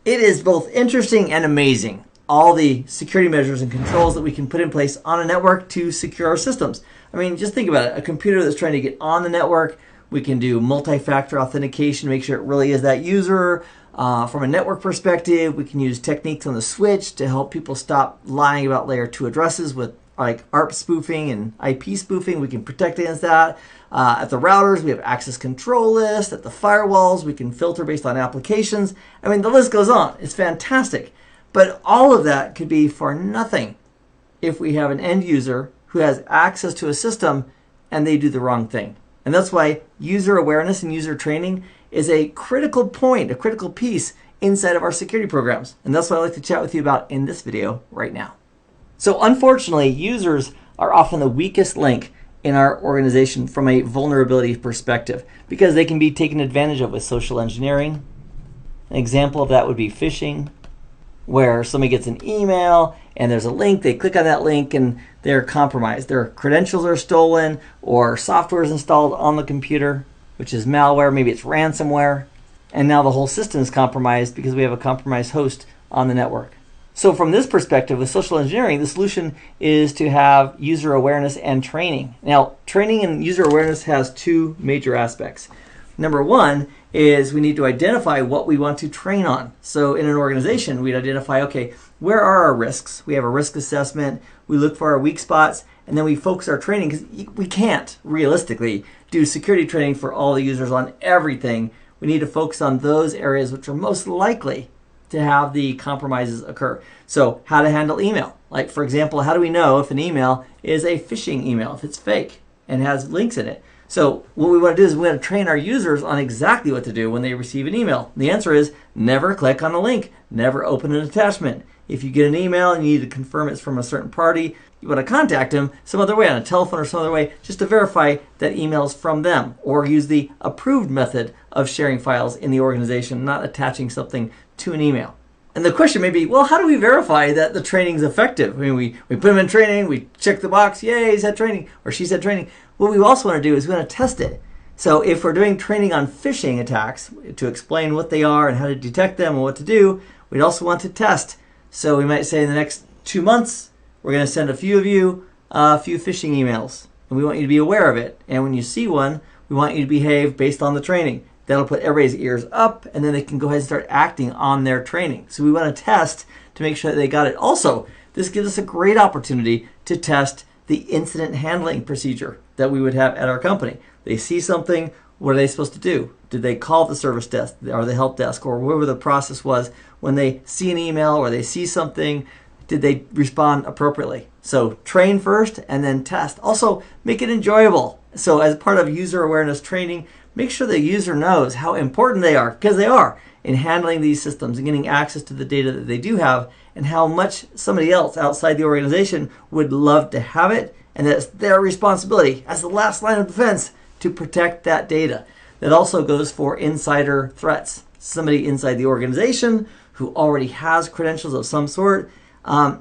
It is both interesting and amazing, all the security measures and controls that we can put in place on a network to secure our systems. I mean, just think about it. A computer that's trying to get on the network, we can do multi-factor authentication to make sure it really is that user. From a network perspective, we can use techniques on the switch to help people stop lying about layer 2 addresses with like ARP spoofing and IP spoofing. We can protect against that. At the routers, we have access control list. At the firewalls, we can filter based on applications. I mean, the list goes on. It's fantastic. But all of that could be for nothing if we have an end user who has access to a system and they do the wrong thing. And that's why user awareness and user training is a critical point, a critical piece inside of our security programs. And that's what I'd like to chat with you about in this video right now. So unfortunately, users are often the weakest link in our organization from a vulnerability perspective because they can be taken advantage of with social engineering. An example of that would be phishing, where somebody gets an email and there's a link, they click on that link and they're compromised. Their credentials are stolen or software is installed on the computer, which is malware, maybe it's ransomware, and now the whole system is compromised because we have a compromised host on the network. So from this perspective, with social engineering, the solution is to have user awareness and training. Now, training and user awareness has two major aspects. Number one is we need to identify what we want to train on. So in an organization, we'd identify, okay, where are our risks? We have a risk assessment, we look for our weak spots, and then we focus our training because we can't realistically do security training for all the users on everything. We need to focus on those areas which are most likely to have the compromises occur. So how to handle email. Like for example, how do we know if an email is a phishing email, if it's fake and has links in it? So what we want to do is we want to train our users on exactly what to do when they receive an email. The answer is never click on a link, never open an attachment. If you get an email and you need to confirm it's from a certain party, you want to contact them some other way, on a telephone or some other way, just to verify that email is from them, or use the approved method of sharing files in the organization, not attaching something to an email. And the question may be, well, how do we verify that the training is effective? I mean, we put them in training, we check the box, yay, he's had training, or she's had training. What we also want to do is we want to test it. So if we're doing training on phishing attacks to explain what they are and how to detect them and what to do, we'd also want to test. So we might say in the next 2 months, we're going to send a few of you a few phishing emails. And we want you to be aware of it. And when you see one, we want you to behave based on the training. That'll put everybody's ears up, and then they can go ahead and start acting on their training. So we want to test to make sure that they got it. Also, this gives us a great opportunity to test the incident handling procedure that we would have at our company. They see something, what are they supposed to do? Did they call the service desk or the help desk or whatever the process was when they see an email or they see something? Did they respond appropriately? So train first and then test. Also, make it enjoyable. So as part of user awareness training, make sure the user knows how important they are, because they are, in handling these systems and getting access to the data that they do have, and how much somebody else outside the organization would love to have it, and that it's their responsibility as the last line of defense to protect that data. That also goes for insider threats. Somebody inside the organization who already has credentials of some sort,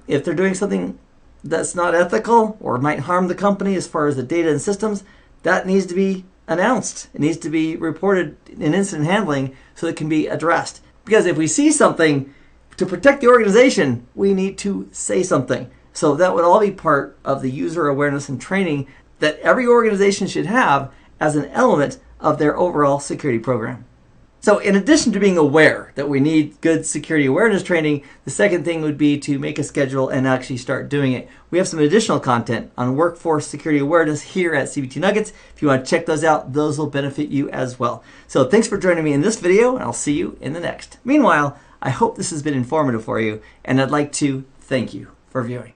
if they're doing something that's not ethical or might harm the company as far as the data and systems, that needs to be announced. It needs to be reported in incident handling so it can be addressed. Because if we see something, to protect the organization, we need to say something. So that would all be part of the user awareness and training that every organization should have as an element of their overall security program. So in addition to being aware that we need good security awareness training, the second thing would be to make a schedule and actually start doing it. We have some additional content on workforce security awareness here at CBT Nuggets. If you want to check those out, those will benefit you as well. So thanks for joining me in this video, and I'll see you in the next. Meanwhile, I hope this has been informative for you, and I'd like to thank you for viewing.